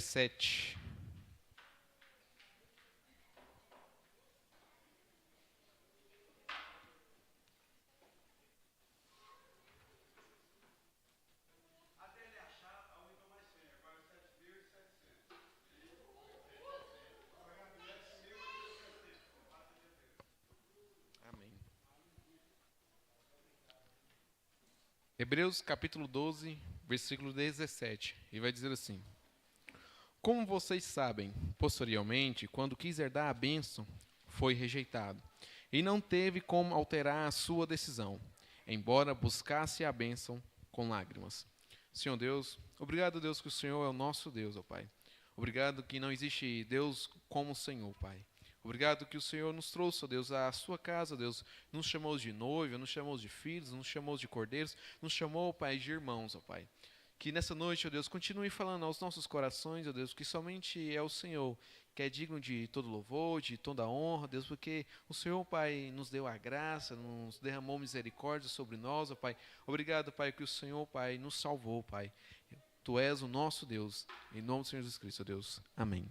17. Amém. Hebreus capítulo 12, versículo 17. E vai dizer assim: Como vocês sabem, posteriormente, quando quis herdar a bênção, foi rejeitado, e não teve como alterar a sua decisão, embora buscasse a bênção com lágrimas. Senhor Deus, obrigado, Deus, que o Senhor é o nosso Deus, ó Pai. Obrigado que não existe Deus como o Senhor, Pai. Obrigado que o Senhor nos trouxe, ó Deus, à sua casa, Deus. Nos chamou de noiva, nos chamou de filhos, nos chamou de cordeiros, nos chamou, Pai, de irmãos, ó Pai. Que nessa noite, ó Deus, continue falando aos nossos corações, ó Deus, que somente é o Senhor que é digno de todo louvor, de toda honra, Deus, porque o Senhor, Pai, nos deu a graça, nos derramou misericórdia sobre nós, ó Pai. Obrigado, Pai, que o Senhor, Pai, nos salvou, Pai. Tu és o nosso Deus, em nome do Senhor Jesus Cristo, ó Deus. Amém.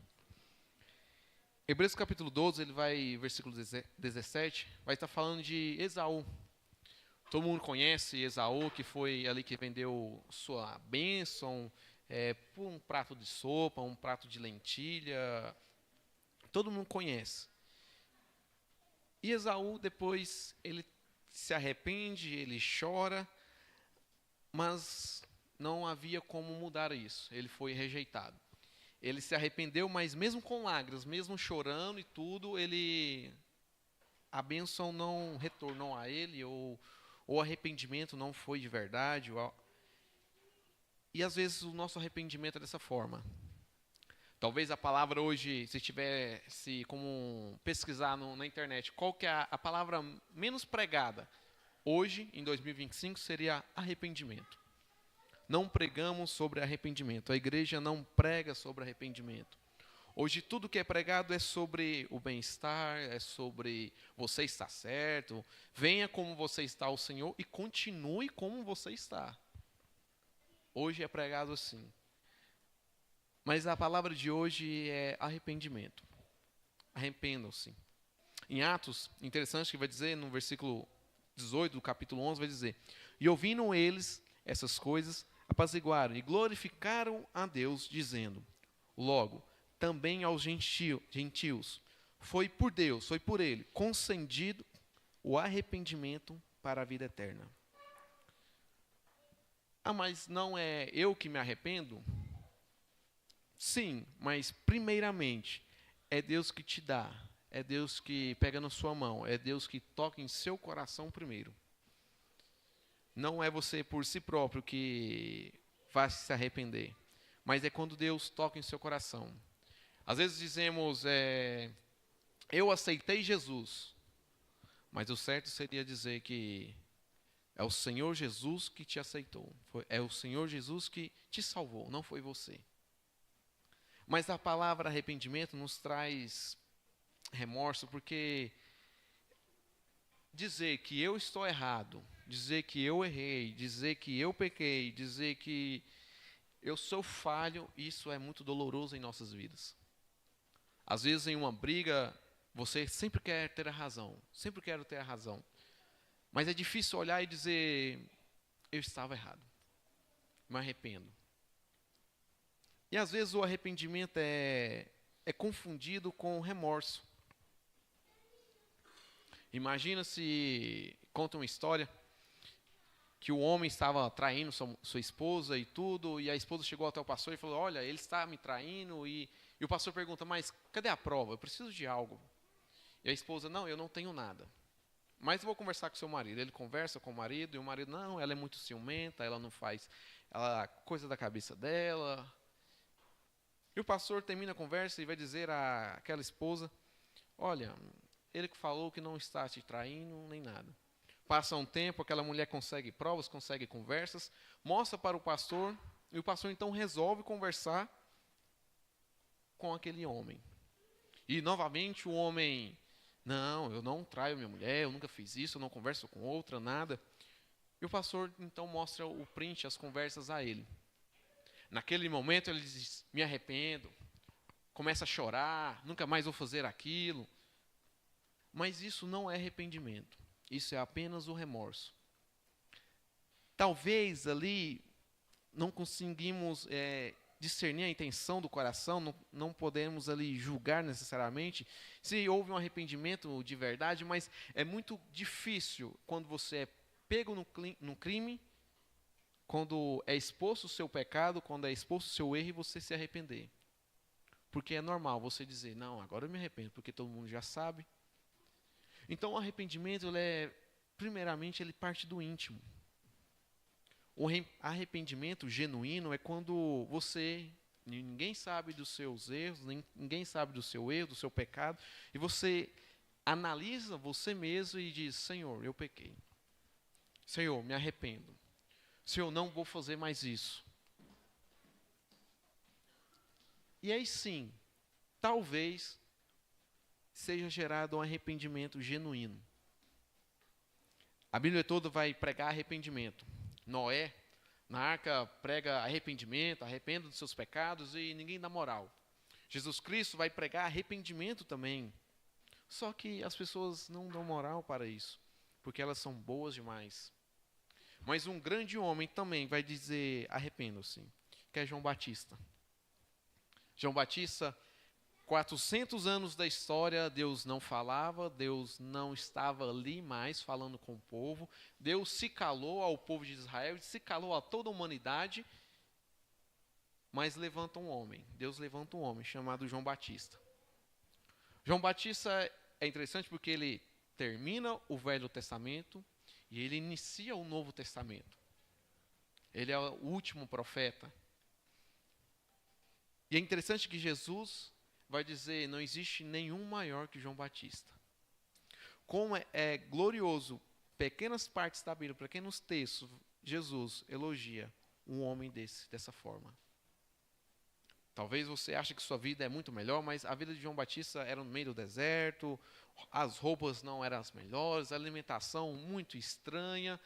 Hebreus capítulo 12, ele vai, versículo 17, vai estar falando de Esaú. Todo mundo conhece Esaú, que foi ali que vendeu sua bênção por um prato de sopa, um prato de lentilha. Todo mundo conhece. E Esaú, depois, ele se arrepende, ele chora, mas não havia como mudar isso. Ele foi rejeitado. Ele se arrependeu, mas mesmo com lágrimas, mesmo chorando e tudo, a bênção não retornou a ele, ou o arrependimento não foi de verdade. E às vezes o nosso arrependimento é dessa forma. Talvez a palavra hoje, se tivesse como pesquisar na internet, qual que é a palavra menos pregada hoje, em 2025, seria arrependimento. Não pregamos sobre arrependimento. A igreja não prega sobre arrependimento. Hoje tudo que é pregado é sobre o bem-estar, é sobre você estar certo. Venha como você está ao Senhor e continue como você está. Hoje é pregado assim. Mas a palavra de hoje é arrependimento. Arrependam-se. Em Atos, interessante que vai dizer, no versículo 18 do capítulo 11, vai dizer: E ouvindo eles essas coisas, apaziguaram e glorificaram a Deus, dizendo: Logo, também aos gentios, foi por Deus, foi por Ele, concedido o arrependimento para a vida eterna. Ah, mas não é eu que me arrependo? Sim, mas primeiramente, é Deus que te dá, é Deus que pega na sua mão, é Deus que toca em seu coração primeiro. Não é você por si próprio que vai se arrepender, mas é quando Deus toca em seu coração. Às vezes dizemos, eu aceitei Jesus, mas o certo seria dizer que é o Senhor Jesus que te aceitou, é o Senhor Jesus que te salvou, não foi você. Mas a palavra arrependimento nos traz remorso, porque dizer que eu estou errado, dizer que eu errei, dizer que eu pequei, dizer que eu sou falho, isso é muito doloroso em nossas vidas. Às vezes em uma briga, você sempre quer ter a razão, sempre quero ter a razão. Mas é difícil olhar e dizer, eu estava errado, me arrependo. E às vezes o arrependimento é confundido com remorso. Imagina se conta uma história que o homem estava traindo sua esposa e tudo, e a esposa chegou até o pastor e falou: olha, ele está me traindo, e o pastor pergunta: mas cadê a prova? Eu preciso de algo. E a esposa: não, eu não tenho nada, mas eu vou conversar com seu marido. Ele conversa com o marido, e o marido: não, ela é muito ciumenta, ela não faz coisa da cabeça dela. E o pastor termina a conversa e vai dizer àquela esposa: olha, ele que falou que não está te traindo nem nada. Passa um tempo, aquela mulher consegue provas, consegue conversas, mostra para o pastor, e o pastor então resolve conversar com aquele homem. E novamente o homem: não, eu não traio minha mulher, eu nunca fiz isso, eu não converso com outra, nada. E o pastor então mostra o print, as conversas a ele. Naquele momento ele diz, me arrependo, começa a chorar, nunca mais vou fazer aquilo. Mas isso não é arrependimento, isso é apenas o remorso. Talvez ali não conseguimos discernir a intenção do coração, não podemos ali julgar necessariamente se houve um arrependimento de verdade, mas é muito difícil quando você é pego no crime, quando é exposto o seu pecado, quando é exposto o seu erro e você se arrepender. Porque é normal você dizer, não, agora eu me arrependo, porque todo mundo já sabe. Então o arrependimento, primeiramente, ele parte do íntimo. O arrependimento genuíno é quando ninguém sabe dos seus erros, ninguém sabe do seu erro, do seu pecado, e você analisa você mesmo e diz, Senhor, eu pequei. Senhor, me arrependo. Senhor, não vou fazer mais isso. E aí sim, talvez seja gerado um arrependimento genuíno. A Bíblia toda vai pregar arrependimento. Noé, na arca, prega arrependimento, arrependa dos seus pecados e ninguém dá moral. Jesus Cristo vai pregar arrependimento também. Só que as pessoas não dão moral para isso, porque elas são boas demais. Mas um grande homem também vai dizer arrependam-se, que é João Batista. João Batista, 400 anos da história, Deus não falava, Deus não estava ali mais falando com o povo, Deus se calou ao povo de Israel, se calou a toda a humanidade, mas levanta um homem, Deus levanta um homem chamado João Batista. João Batista é interessante porque ele termina o Velho Testamento e ele inicia o Novo Testamento. Ele é o último profeta. E é interessante que Jesus vai dizer, não existe nenhum maior que João Batista. Como é glorioso, pequenas partes da Bíblia, pequenos textos, Jesus elogia um homem dessa forma. Talvez você ache que sua vida é muito melhor, mas a vida de João Batista era no meio do deserto, as roupas não eram as melhores, a alimentação muito estranha.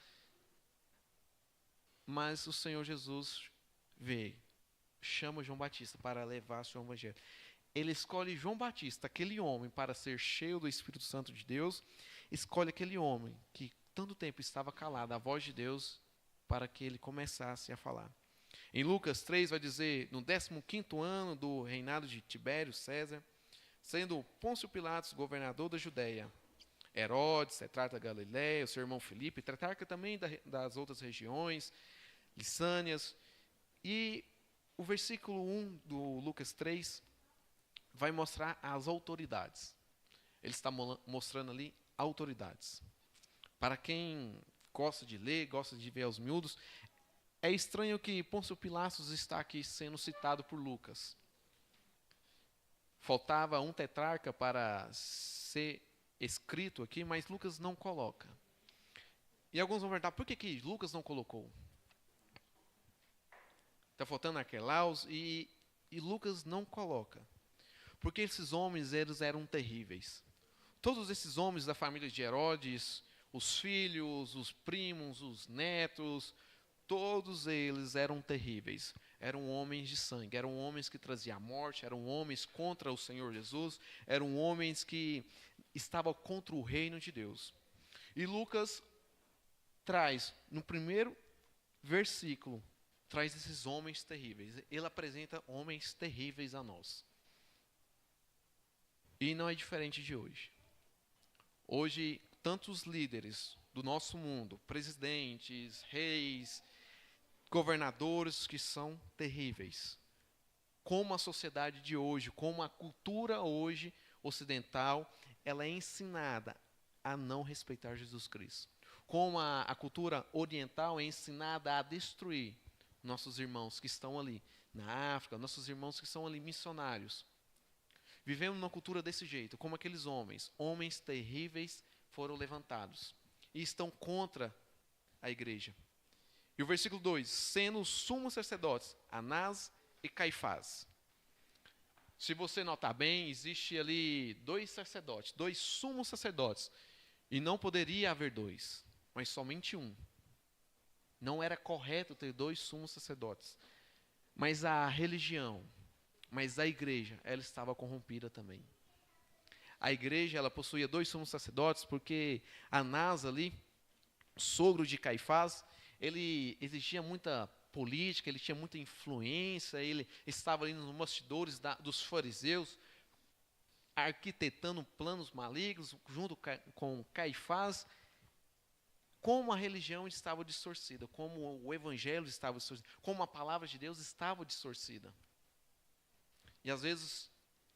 Mas o Senhor Jesus veio, chama João Batista para levar seu evangelho. Ele escolhe João Batista, aquele homem, para ser cheio do Espírito Santo de Deus, escolhe aquele homem que tanto tempo estava calado, a voz de Deus, para que ele começasse a falar. Em Lucas 3 vai dizer, no 15º ano do reinado de Tibério César, sendo Pôncio Pilatos governador da Judéia, Herodes, tetrarca da Galiléia, o seu irmão Filipe, tetrarca também das outras regiões, Lissânias, e o versículo 1 do Lucas 3 vai mostrar as autoridades. Ele está mostrando ali autoridades. Para quem gosta de ler, gosta de ver aos miúdos, é estranho que Pôncio Pilatos está aqui sendo citado por Lucas. Faltava um tetrarca para ser escrito aqui, mas Lucas não coloca. E alguns vão perguntar, por que Lucas não colocou? Está faltando Arquelaus e Lucas não coloca. Porque esses homens, eles eram terríveis. Todos esses homens da família de Herodes, os filhos, os primos, os netos, todos eles eram terríveis. Eram homens de sangue, eram homens que traziam a morte, eram homens contra o Senhor Jesus, eram homens que estavam contra o reino de Deus. E Lucas traz, no primeiro versículo, traz esses homens terríveis. Ele apresenta homens terríveis a nós. E não é diferente de hoje. Hoje, tantos líderes do nosso mundo, presidentes, reis, governadores que são terríveis. Como a sociedade de hoje, como a cultura hoje ocidental, ela é ensinada a não respeitar Jesus Cristo. Como a cultura oriental é ensinada a destruir nossos irmãos que estão ali na África, nossos irmãos que são ali missionários. Vivemos numa cultura desse jeito, como aqueles homens terríveis foram levantados e estão contra a igreja. E o versículo 2, sendo os sumos sacerdotes, Anás e Caifás. Se você notar bem, existe ali dois sacerdotes, dois sumos sacerdotes, e não poderia haver dois, mas somente um. Não era correto ter dois sumos sacerdotes. Mas a religião, mas a igreja, ela estava corrompida também. A igreja, ela possuía 2 sumos sacerdotes, porque Anás ali, sogro de Caifás, ele exigia muita política, ele tinha muita influência, ele estava ali nos bastidores dos fariseus, arquitetando planos malignos junto com Caifás. Como a religião estava distorcida, como o evangelho estava distorcido, como a palavra de Deus estava distorcida. E às vezes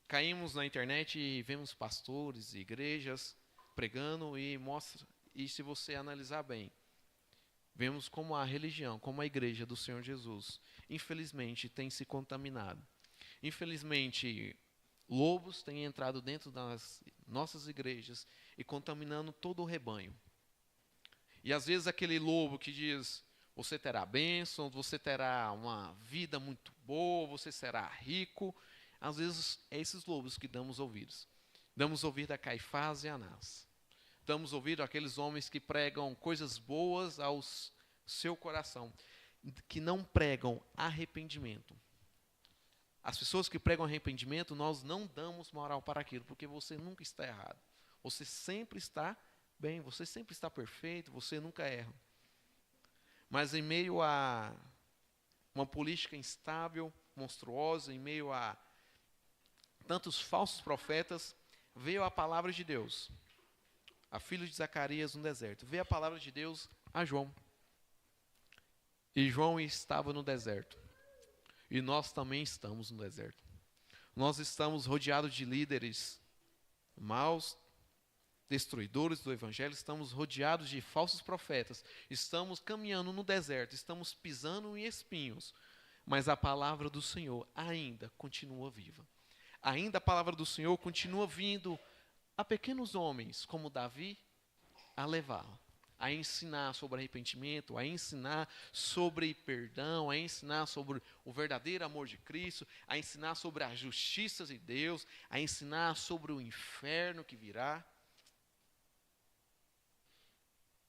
caímos na internet e vemos pastores e igrejas pregando e se você analisar bem, vemos como a religião, como a igreja do Senhor Jesus, infelizmente tem se contaminado. Infelizmente, lobos têm entrado dentro das nossas igrejas e contaminando todo o rebanho. E às vezes aquele lobo que diz, você terá bênção, você terá uma vida muito boa, você será rico. Às vezes é esses lobos que damos ouvidos. Damos ouvido a Caifás e a Anás. Damos ouvido àqueles homens que pregam coisas boas ao seu coração, que não pregam arrependimento. As pessoas que pregam arrependimento, nós não damos moral para aquilo, porque você nunca está errado. Você sempre está bem, você sempre está perfeito, você nunca erra. Mas em meio a uma política instável, monstruosa, em meio a tantos falsos profetas, veio a palavra de Deus, a filha de Zacarias no deserto. Veio a palavra de Deus a João. E João estava no deserto. E nós também estamos no deserto. Nós estamos rodeados de líderes maus, destruidores do evangelho, estamos rodeados de falsos profetas, estamos caminhando no deserto, estamos pisando em espinhos, mas a palavra do Senhor ainda continua viva. Ainda a palavra do Senhor continua vindo a pequenos homens como Davi a levá-la, a ensinar sobre arrependimento, a ensinar sobre perdão, a ensinar sobre o verdadeiro amor de Cristo, a ensinar sobre a justiça de Deus, a ensinar sobre o inferno que virá.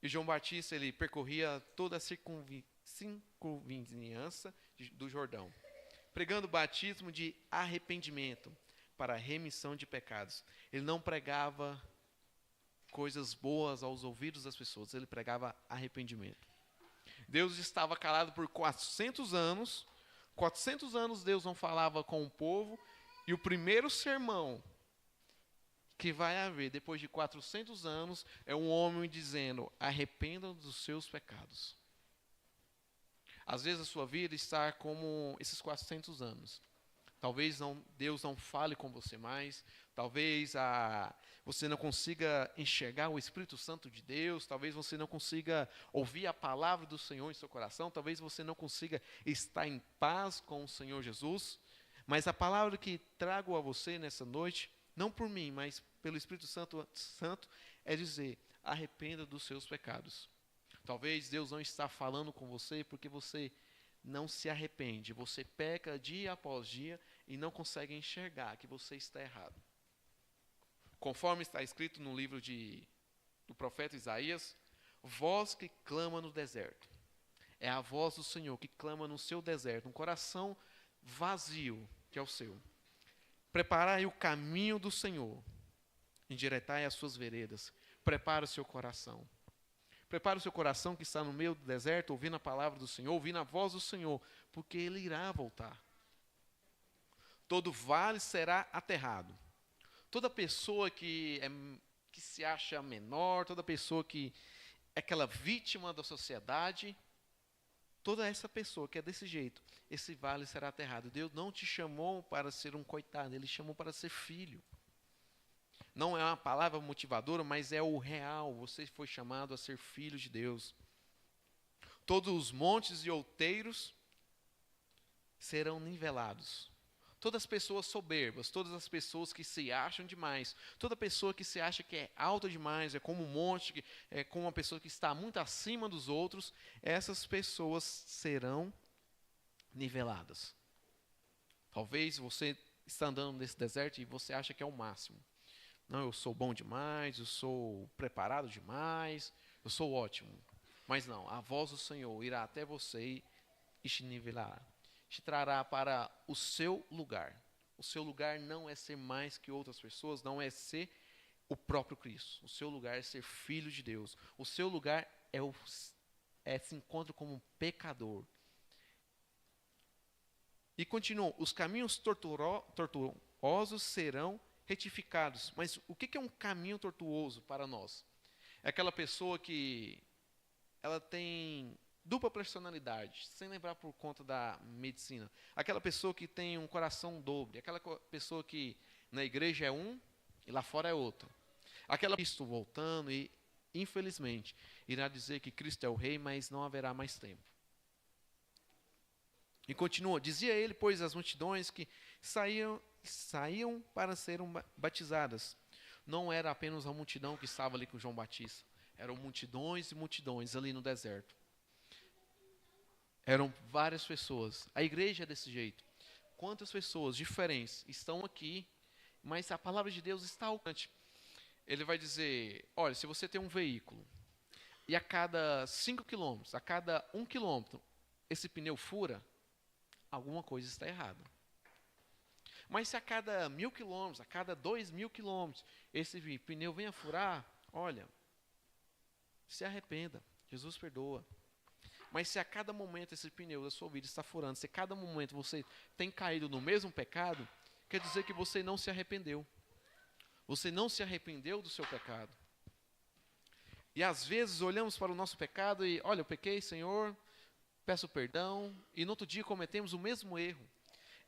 E João Batista, ele percorria toda a circunvizinhança do Jordão, pregando o batismo de arrependimento para a remissão de pecados. Ele não pregava coisas boas aos ouvidos das pessoas, ele pregava arrependimento. Deus estava calado por 400 anos, 400 anos Deus não falava com o povo, e o primeiro sermão que vai haver depois de 400 anos é um homem dizendo, arrependam dos seus pecados. Às vezes a sua vida está como esses 400 anos. Talvez Deus não fale com você mais, talvez você não consiga enxergar o Espírito Santo de Deus, talvez você não consiga ouvir a palavra do Senhor em seu coração, talvez você não consiga estar em paz com o Senhor Jesus, mas a palavra que trago a você nessa noite, não por mim, mas pelo Espírito Santo, é dizer, arrependa dos seus pecados. Talvez Deus não está falando com você porque você não se arrepende, você peca dia após dia e não consegue enxergar que você está errado. Conforme está escrito no livro do profeta Isaías, voz que clama no deserto. É a voz do Senhor que clama no seu deserto, um coração vazio que é o seu. Preparai o caminho do Senhor, endireitai as suas veredas, prepara o seu coração. Prepare o seu coração que está no meio do deserto, ouvindo a palavra do Senhor, ouvindo a voz do Senhor, porque Ele irá voltar. Todo vale será aterrado. Toda pessoa que se acha menor, toda pessoa que é aquela vítima da sociedade, toda essa pessoa que é desse jeito, esse vale será aterrado. Deus não te chamou para ser um coitado, Ele chamou para ser filho. Não é uma palavra motivadora, mas é o real. Você foi chamado a ser filho de Deus. Todos os montes e outeiros serão nivelados. Todas as pessoas soberbas, todas as pessoas que se acham demais, toda pessoa que se acha que é alta demais, é como um monte, é como uma pessoa que está muito acima dos outros, essas pessoas serão niveladas. Talvez você está andando nesse deserto e você acha que é o máximo. Não, eu sou bom demais, eu sou preparado demais, eu sou ótimo. Mas não, a voz do Senhor irá até você e te nivelará. te trará para o seu lugar. O seu lugar não é ser mais que outras pessoas, não é ser o próprio Cristo. O seu lugar é ser filho de Deus. O seu lugar é se encontra como um pecador. E continua, os caminhos tortuosos serão retificados. Mas o que é um caminho tortuoso para nós? É aquela pessoa que ela tem dupla personalidade, sem lembrar por conta da medicina. Aquela pessoa que tem um coração dobre, aquela pessoa que na igreja é um e lá fora é outro. Aquela Cristo voltando e, infelizmente, irá dizer que Cristo é o rei, mas não haverá mais tempo. E continua, dizia ele, pois, as multidões que saíam para serem batizadas. Não era apenas a multidão que estava ali com João Batista. Eram multidões e multidões ali no deserto. Eram várias pessoas. A igreja é desse jeito. Quantas pessoas diferentes estão aqui, mas a palavra de Deus está alcance. Ele vai dizer, olha, se você tem um veículo, e a cada 5 quilômetros, a cada 1 quilômetro, esse pneu fura, alguma coisa está errada. Mas se a cada 1.000 quilômetros, a cada 2.000 quilômetros, esse pneu venha furar, olha, se arrependa, Jesus perdoa. Mas se a cada momento esse pneu da sua vida está furando, se a cada momento você tem caído no mesmo pecado, quer dizer que você não se arrependeu. Você não se arrependeu do seu pecado. E às vezes olhamos para o nosso pecado e, olha, eu pequei, Senhor, peço perdão, e no outro dia cometemos o mesmo erro.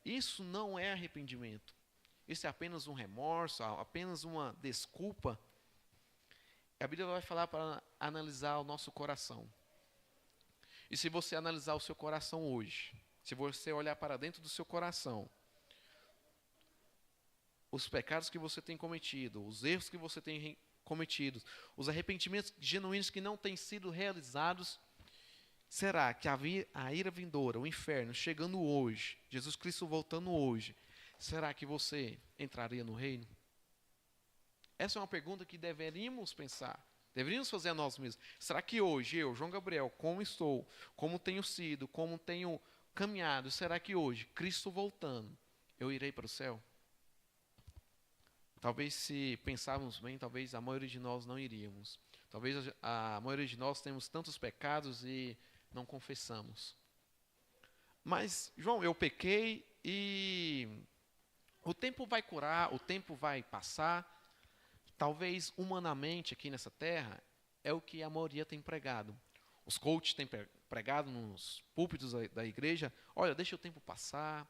Isso não é arrependimento. Isso é apenas um remorso, apenas uma desculpa. A Bíblia vai falar para analisar o nosso coração. E se você analisar o seu coração hoje, se você olhar para dentro do seu coração, os pecados que você tem cometido, os erros que você tem cometido, os arrependimentos genuínos que não têm sido realizados, será que a ira vindoura, o inferno, chegando hoje, Jesus Cristo voltando hoje, será que você entraria no reino? Essa é uma pergunta que deveríamos pensar. Deveríamos fazer a nós mesmos. Será que hoje, eu, João Gabriel, como estou, como tenho sido, como tenho caminhado, será que hoje, Cristo voltando, eu irei para o céu? Talvez se pensarmos bem, talvez a maioria de nós não iríamos. Talvez a maioria de nós temos tantos pecados e não confessamos. Mas, João, eu pequei e o tempo vai curar, o tempo vai passar. Talvez humanamente aqui nessa terra é o que a maioria tem pregado. Os coaches têm pregado nos púlpitos da igreja, olha, deixa o tempo passar,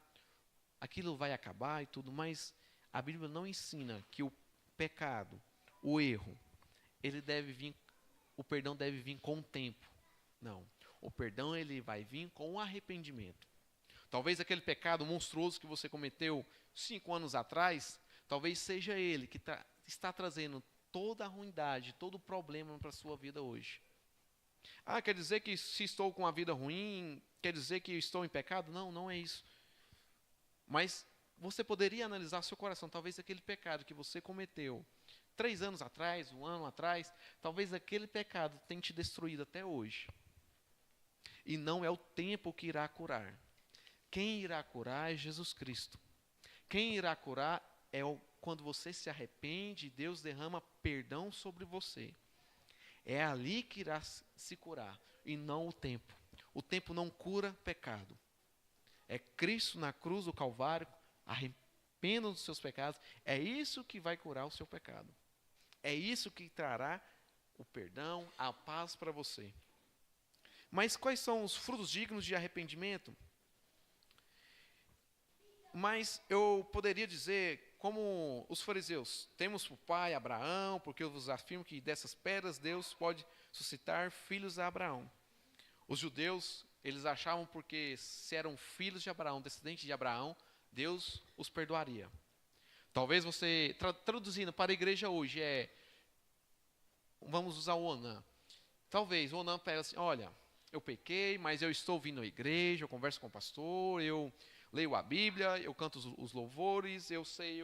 aquilo vai acabar e tudo, mas a Bíblia não ensina que o pecado, o erro, o perdão deve vir com o tempo. Não, o perdão ele vai vir com o arrependimento. Talvez aquele pecado monstruoso que você cometeu 5 anos atrás, talvez seja ele que está trazendo toda a ruindade, todo o problema para a sua vida hoje. Ah, quer dizer que se estou com uma vida ruim, quer dizer que estou em pecado? Não, não é isso. Mas você poderia analisar seu coração, talvez aquele pecado que você cometeu 3 anos atrás, 1 ano atrás, talvez aquele pecado tenha te destruído até hoje. E não é o tempo que irá curar. Quem irá curar é Jesus Cristo. Quem irá curar é quando você se arrepende e Deus derrama perdão sobre você. É ali que irá se curar, e não o tempo. O tempo não cura pecado. É Cristo na cruz do Calvário, arrependa dos seus pecados. É isso que vai curar o seu pecado. É isso que trará o perdão, a paz para você. Mas quais são os frutos dignos de arrependimento? Mas eu poderia dizer, como os fariseus, temos por pai Abraão, porque eu vos afirmo que dessas pedras Deus pode suscitar filhos a Abraão. Os judeus, eles achavam porque se eram filhos de Abraão, descendentes de Abraão, Deus os perdoaria. Talvez você, traduzindo para a igreja hoje, vamos usar o Onan. Talvez o Onan pega assim, olha, eu pequei, mas eu estou vindo à igreja, eu converso com o pastor, eu leio a Bíblia, eu canto os louvores, eu sei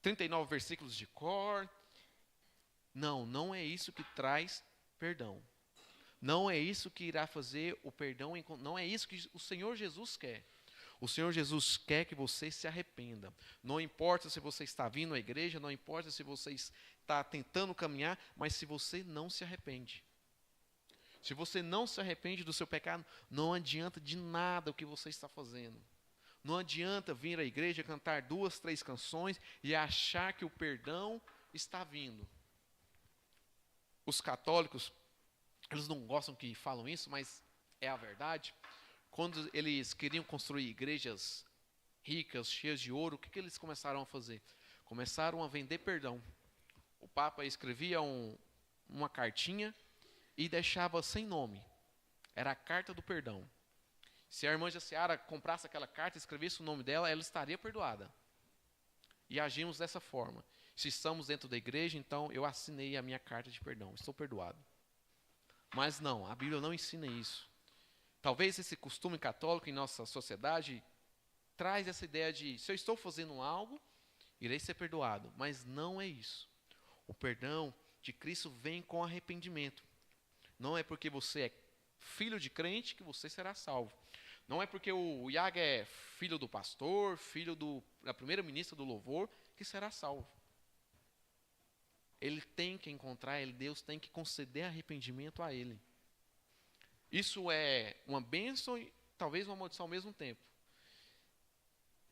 39 versículos de cor. Não, não é isso que traz perdão. Não é isso que irá fazer o perdão, não é isso que o Senhor Jesus quer. O Senhor Jesus quer que você se arrependa. Não importa se você está vindo à igreja, não importa se você está tentando caminhar, mas se você não se arrepende. Se você não se arrepende do seu pecado, não adianta de nada o que você está fazendo. Não adianta vir à igreja, cantar 2, 3 canções e achar que o perdão está vindo. Os católicos, eles não gostam que falam isso, mas é a verdade. Quando eles queriam construir igrejas ricas, cheias de ouro, o que eles começaram a fazer? Começaram a vender perdão. O Papa escrevia uma cartinha e deixava sem nome. Era a carta do perdão. Se a irmã Jaciara comprasse aquela carta e escrevesse o nome dela, ela estaria perdoada. E agimos dessa forma. Se estamos dentro da igreja, então eu assinei a minha carta de perdão, estou perdoado. Mas não, a Bíblia não ensina isso. Talvez esse costume católico em nossa sociedade traz essa ideia de, se eu estou fazendo algo, irei ser perdoado. Mas não é isso. O perdão de Cristo vem com arrependimento. Não é porque você é filho de crente que você será salvo. Não é porque o Iago é filho do pastor, filho da primeira-ministra do louvor, que será salvo. Ele tem que encontrar, Deus tem que conceder arrependimento a ele. Isso é uma bênção e talvez uma maldição ao mesmo tempo.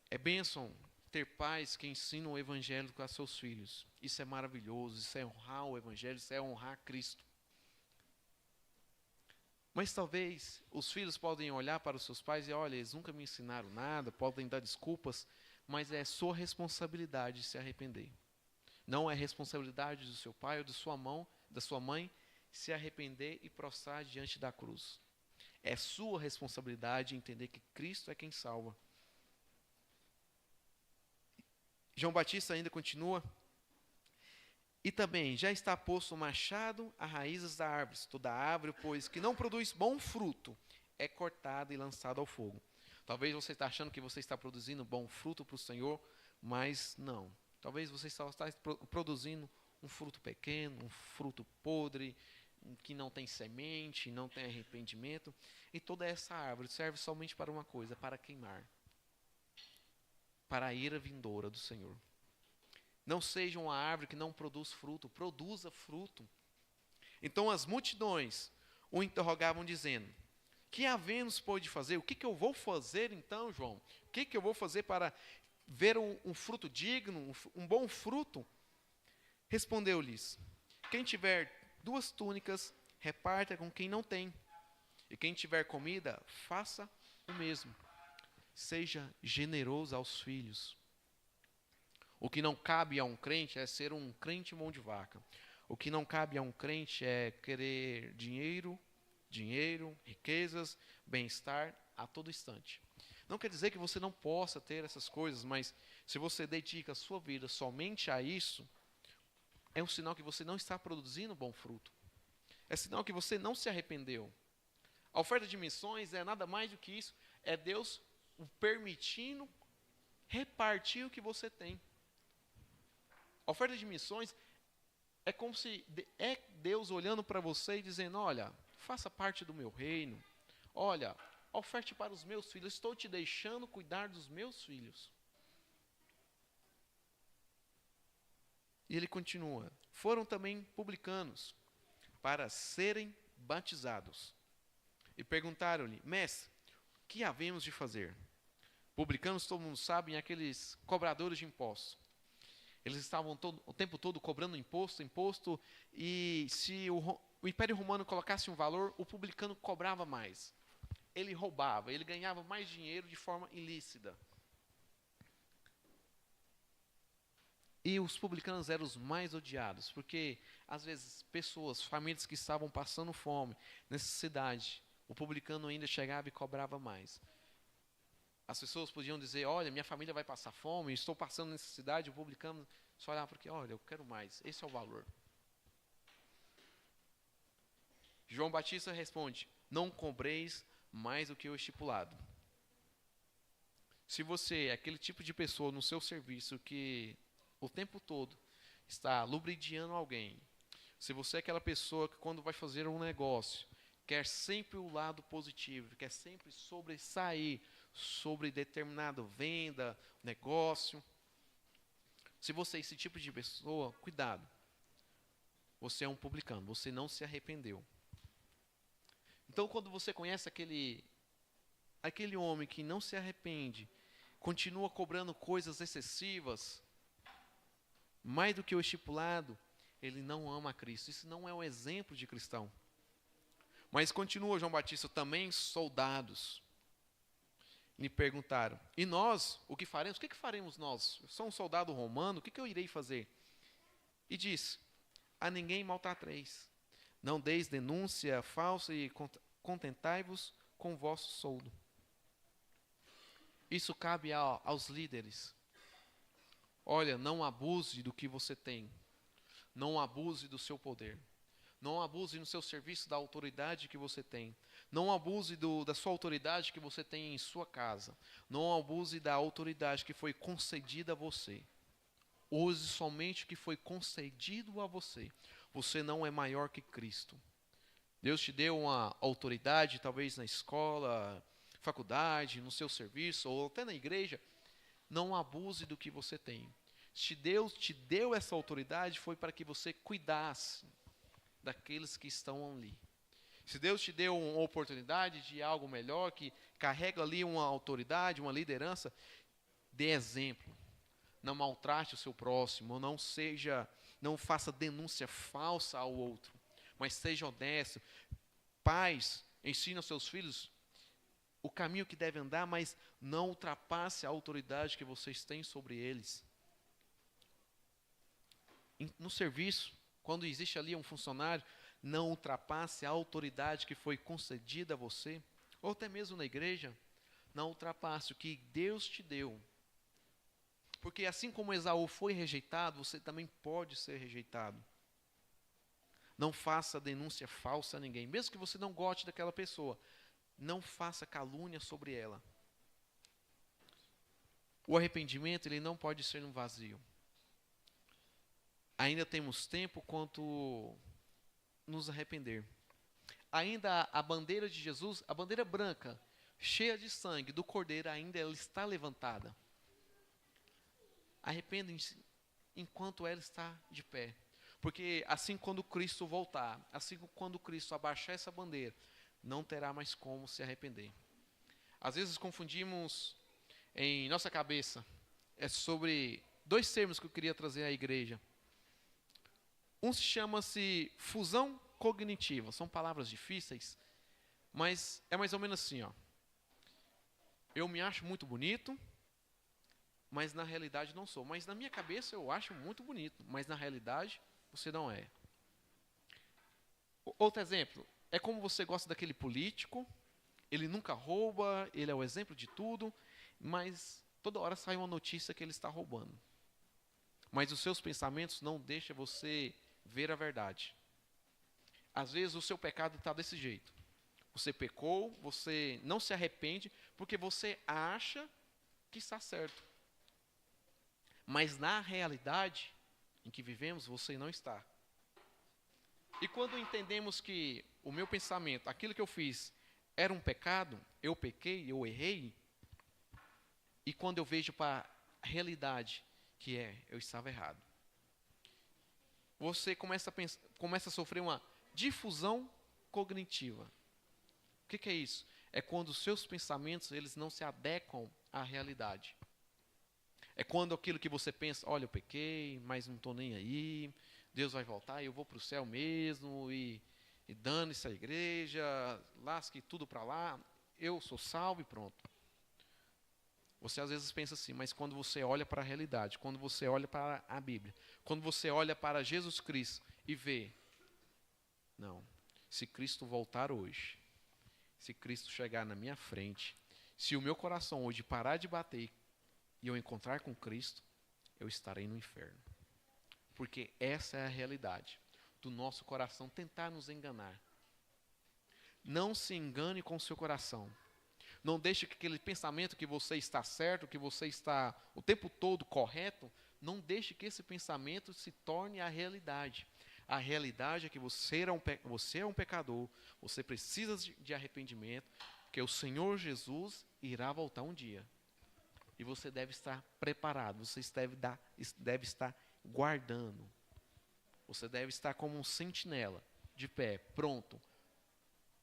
É bênção ter pais que ensinam o evangelho a seus filhos. Isso é maravilhoso, isso é honrar o evangelho, isso é honrar Cristo. Mas talvez os filhos podem olhar para os seus pais e olha, eles nunca me ensinaram nada, podem dar desculpas, mas é sua responsabilidade se arrepender. Não é responsabilidade do seu pai ou da sua mãe se arrepender e prostrar diante da cruz. É sua responsabilidade entender que Cristo é quem salva. João Batista ainda continua. E também, já está posto o machado às raízes da árvore. Toda árvore, pois, que não produz bom fruto, é cortada e lançada ao fogo. Talvez você está achando que você está produzindo bom fruto para o Senhor, mas não. Talvez você só está produzindo um fruto pequeno, um fruto podre, que não tem semente, não tem arrependimento. E toda essa árvore serve somente para uma coisa, para queimar. Para a ira vindoura do Senhor. Não seja uma árvore que não produz fruto, produza fruto. Então as multidões o interrogavam dizendo, que havemos pode fazer? O que eu vou fazer então, João? O que eu vou fazer para ver um fruto digno, um bom fruto? Respondeu-lhes, quem tiver 2 túnicas, reparta com quem não tem. E quem tiver comida, faça o mesmo. Seja generoso aos filhos. O que não cabe a um crente é ser um crente mão de vaca. O que não cabe a um crente é querer dinheiro, riquezas, bem-estar a todo instante. Não quer dizer que você não possa ter essas coisas, mas se você dedica a sua vida somente a isso, é um sinal que você não está produzindo bom fruto. É sinal que você não se arrependeu. A oferta de missões é nada mais do que isso. É Deus o permitindo repartir o que você tem. A oferta de missões é como se é Deus olhando para você e dizendo, olha, faça parte do meu reino. Olha, oferte para os meus filhos. Estou te deixando cuidar dos meus filhos. E ele continua. Foram também publicanos para serem batizados. E perguntaram-lhe, mestre, o que havemos de fazer? Publicanos, todo mundo sabe, aqueles cobradores de impostos. Eles estavam o tempo todo cobrando imposto, e se o Império Romano colocasse um valor, o publicano cobrava mais. Ele roubava, ele ganhava mais dinheiro de forma ilícita. E os publicanos eram os mais odiados, porque às vezes pessoas, famílias que estavam passando fome, necessidade, o publicano ainda chegava e cobrava mais. As pessoas podiam dizer, olha, minha família vai passar fome, estou passando necessidade, o publicano só olhava porque, olha, eu quero mais, esse é o valor. João Batista responde, não cobreis mais do que o estipulado. Se você é aquele tipo de pessoa no seu serviço que o tempo todo está lubridiando alguém, se você é aquela pessoa que quando vai fazer um negócio, quer sempre o lado positivo, quer sempre sobressair sobre determinada venda, negócio. Se você é esse tipo de pessoa, cuidado. Você é um publicano, você não se arrependeu. Então, quando você conhece aquele homem que não se arrepende, continua cobrando coisas excessivas, mais do que o estipulado, ele não ama a Cristo. Isso não é um exemplo de cristão. Mas continua João Batista, também soldados me perguntaram, e nós, o que faremos? O que faremos nós? Eu sou um soldado romano, o que eu irei fazer? E disse, a ninguém maltrateis, não deis denúncia falsa e contentai-vos com o vosso soldo. Isso cabe aos líderes. Olha, não abuse do que você tem, não abuse do seu poder. Não abuse no seu serviço da autoridade que você tem. Não abuse da sua autoridade que você tem em sua casa. Não abuse da autoridade que foi concedida a você. Use somente o que foi concedido a você. Você não é maior que Cristo. Deus te deu uma autoridade, talvez na escola, faculdade, no seu serviço, ou até na igreja. Não abuse do que você tem. Se Deus te deu essa autoridade, foi para que você cuidasse daqueles que estão ali. Se Deus te deu uma oportunidade de algo melhor, que carrega ali uma autoridade, uma liderança, dê exemplo. Não maltrate o seu próximo, não faça denúncia falsa ao outro, mas seja honesto. Pais, ensina aos seus filhos o caminho que devem andar, mas não ultrapasse a autoridade que vocês têm sobre eles. No serviço, quando existe ali um funcionário, não ultrapasse a autoridade que foi concedida a você, ou até mesmo na igreja, não ultrapasse o que Deus te deu. Porque assim como Esaú foi rejeitado, você também pode ser rejeitado. Não faça denúncia falsa a ninguém, mesmo que você não goste daquela pessoa, não faça calúnia sobre ela. O arrependimento, ele não pode ser no vazio. Ainda temos tempo quanto nos arrepender. Ainda a bandeira de Jesus, a bandeira branca, cheia de sangue do Cordeiro, ainda ela está levantada. Arrependem-se enquanto ela está de pé. Porque assim quando Cristo voltar, assim quando Cristo abaixar essa bandeira, não terá mais como se arrepender. Às vezes confundimos em nossa cabeça, é sobre dois termos que eu queria trazer à igreja. Um chama-se fusão cognitiva. São palavras difíceis, mas é mais ou menos assim, ó. Eu me acho muito bonito, mas na realidade não sou. Mas na minha cabeça eu acho muito bonito, mas na realidade você não é. Outro exemplo, é como você gosta daquele político, ele nunca rouba, ele é o exemplo de tudo, mas toda hora sai uma notícia que ele está roubando. Mas os seus pensamentos não deixam você ver a verdade. Às vezes o seu pecado está desse jeito. Você pecou, você não se arrepende, porque você acha que está certo. Mas na realidade em que vivemos, você não está. E quando entendemos que o meu pensamento, aquilo que eu fiz, era um pecado, eu pequei, eu errei, e quando eu vejo para a realidade, que eu estava errado. Você começa a sofrer uma difusão cognitiva. O que é isso? É quando os seus pensamentos eles não se adequam à realidade. É quando aquilo que você pensa, olha, eu pequei, mas não estou nem aí, Deus vai voltar e eu vou para o céu mesmo, e dane-se a igreja, lasque tudo para lá, eu sou salvo e pronto. Você às vezes pensa assim, mas quando você olha para a realidade, quando você olha para a Bíblia, quando você olha para Jesus Cristo e vê, não, se Cristo voltar hoje, se Cristo chegar na minha frente, se o meu coração hoje parar de bater e eu encontrar com Cristo, eu estarei no inferno. Porque essa é a realidade do nosso coração tentar nos enganar. Não se engane com o seu coração. Não deixe que aquele pensamento que você está certo, que você está o tempo todo correto, não deixe que esse pensamento se torne a realidade. A realidade é que você é um pecador, você precisa de arrependimento, Porque o Senhor Jesus irá voltar um dia. E você deve estar preparado, você deve estar guardando. Você deve estar como um sentinela, de pé, pronto.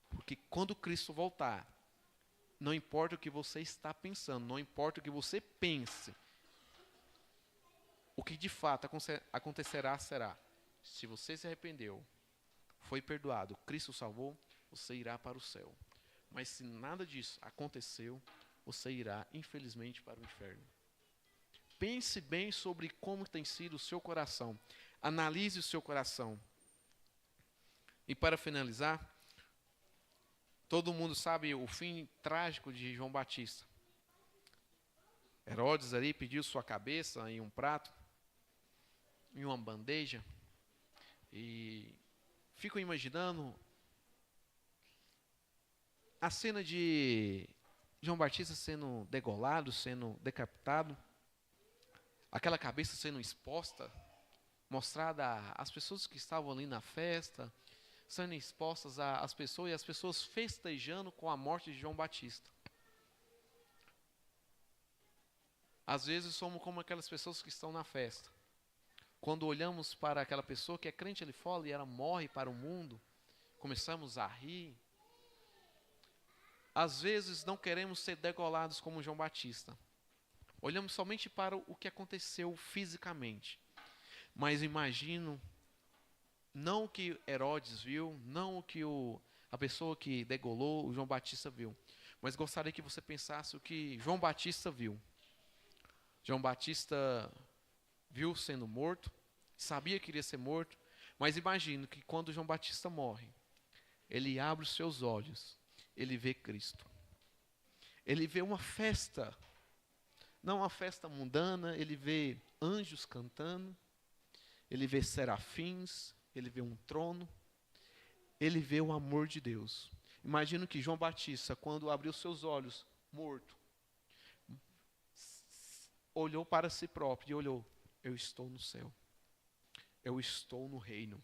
Porque quando Cristo voltar, não importa o que você está pensando, não importa o que você pense, o que de fato acontecerá será, se você se arrependeu, foi perdoado, Cristo salvou, você irá para o céu. Mas se nada disso aconteceu, você irá, infelizmente, para o inferno. Pense bem sobre como tem sido o seu coração. Analise o seu coração. E para finalizar, todo mundo sabe o fim trágico de João Batista. Herodes ali pediu sua cabeça em um prato, em uma bandeja. E fico imaginando a cena de João Batista sendo degolado, sendo decapitado, aquela cabeça sendo exposta, mostrada às pessoas que estavam ali na festa, sendo expostas às pessoas e as pessoas festejando com a morte de João Batista. Às vezes somos como aquelas pessoas que estão na festa. Quando olhamos para aquela pessoa que é crente ali fora e ela morre para o mundo, começamos a rir. Às vezes não queremos ser degolados como João Batista. Olhamos somente para o que aconteceu fisicamente. Mas imagino, não o que Herodes viu, não o que a pessoa que degolou o João Batista viu. Mas gostaria que você pensasse o que João Batista viu. João Batista viu sendo morto, sabia que iria ser morto, mas imagino que quando João Batista morre, ele abre os seus olhos, ele vê Cristo. Ele vê uma festa, não uma festa mundana, ele vê anjos cantando, ele vê serafins, ele vê um trono, ele vê o amor de Deus. Imagino que João Batista, quando abriu seus olhos, morto, olhou para si próprio e olhou, eu estou no céu, eu estou no reino.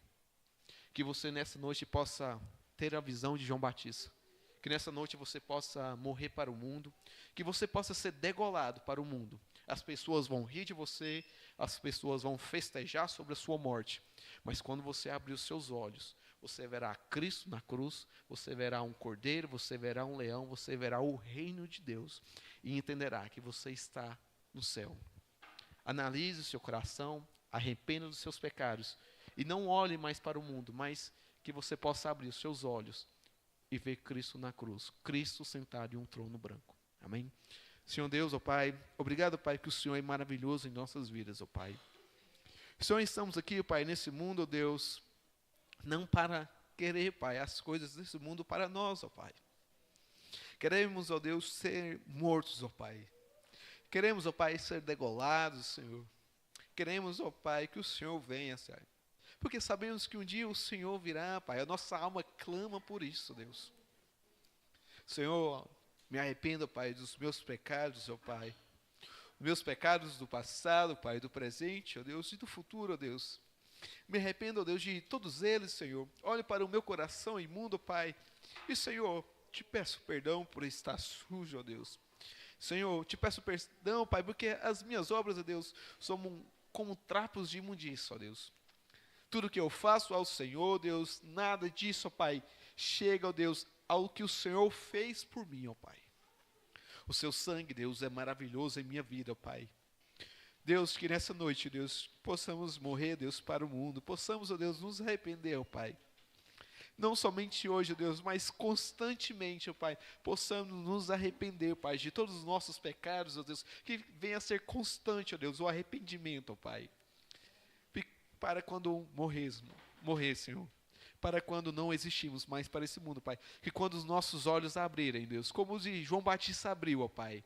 Que você nessa noite possa ter a visão de João Batista. Que nessa noite você possa morrer para o mundo. Que você possa ser degolado para o mundo. As pessoas vão rir de você. As pessoas vão festejar sobre a sua morte. Mas quando você abrir os seus olhos, você verá Cristo na cruz. Você verá um cordeiro, você verá um leão. Você verá o reino de Deus. E entenderá que você está no céu. Analise o seu coração. Arrependa dos seus pecados. E não olhe mais para o mundo, mas que você possa abrir os seus olhos e ver Cristo na cruz. Cristo sentado em um trono branco. Amém? Senhor Deus, ó Pai, obrigado, Pai, que o Senhor é maravilhoso em nossas vidas, ó Pai. Senhor, estamos aqui, ó Pai, nesse mundo, ó Deus, não para querer, Pai, as coisas desse mundo para nós, ó Pai. Queremos, ó Deus, ser mortos, ó Pai. Queremos, ó Pai, ser degolados, Senhor. Queremos, ó Pai, que o Senhor venha, Senhor. Porque sabemos que um dia o Senhor virá, Pai. A nossa alma clama por isso, Deus. Senhor, me arrependo, Pai, dos meus pecados, ó Pai. Meus pecados do passado, Pai, do presente, ó Deus, e do futuro, ó Deus. Me arrependo, ó Deus, de todos eles, Senhor. Olhe para o meu coração imundo, Pai. E, Senhor, te peço perdão por estar sujo, ó Deus. Senhor, te peço perdão, Pai, porque as minhas obras, ó Deus, são como trapos de imundícia, ó Deus. Tudo que eu faço ao Senhor, Deus, nada disso, ó Pai, chega, ó Deus, ao que o Senhor fez por mim, ó Pai. O seu sangue, Deus, é maravilhoso em minha vida, ó Pai. Deus, que nessa noite, Deus, possamos morrer, Deus, para o mundo. Possamos, ó Deus, nos arrepender, ó Pai. Não somente hoje, ó Deus, mas constantemente, ó Pai, possamos nos arrepender, Pai, de todos os nossos pecados, ó Deus, que venha a ser constante, ó Deus, o arrependimento, ó Pai. Para quando morrer, Senhor. Para quando não existimos mais para esse mundo, Pai. Que quando os nossos olhos abrirem, Deus, como o de João Batista abriu, ó Pai,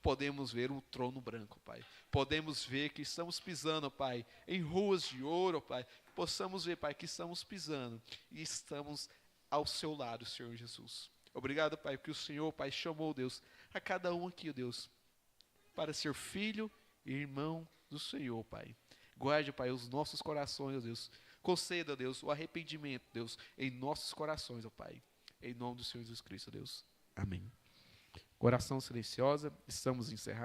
podemos ver um trono branco, Pai. Podemos ver que estamos pisando, Pai, em ruas de ouro, Pai. Possamos ver, Pai, que estamos pisando e estamos ao seu lado, Senhor Jesus. Obrigado, Pai, que o Senhor, Pai, chamou, Deus, a cada um aqui, Deus, para ser filho e irmão do Senhor, Pai. Guarde, Pai, os nossos corações, ó Deus. Conceda, ó Deus, o arrependimento, Deus, em nossos corações, ó Pai. Em nome do Senhor Jesus Cristo, Deus. Amém. Oração silenciosa, estamos encerrados.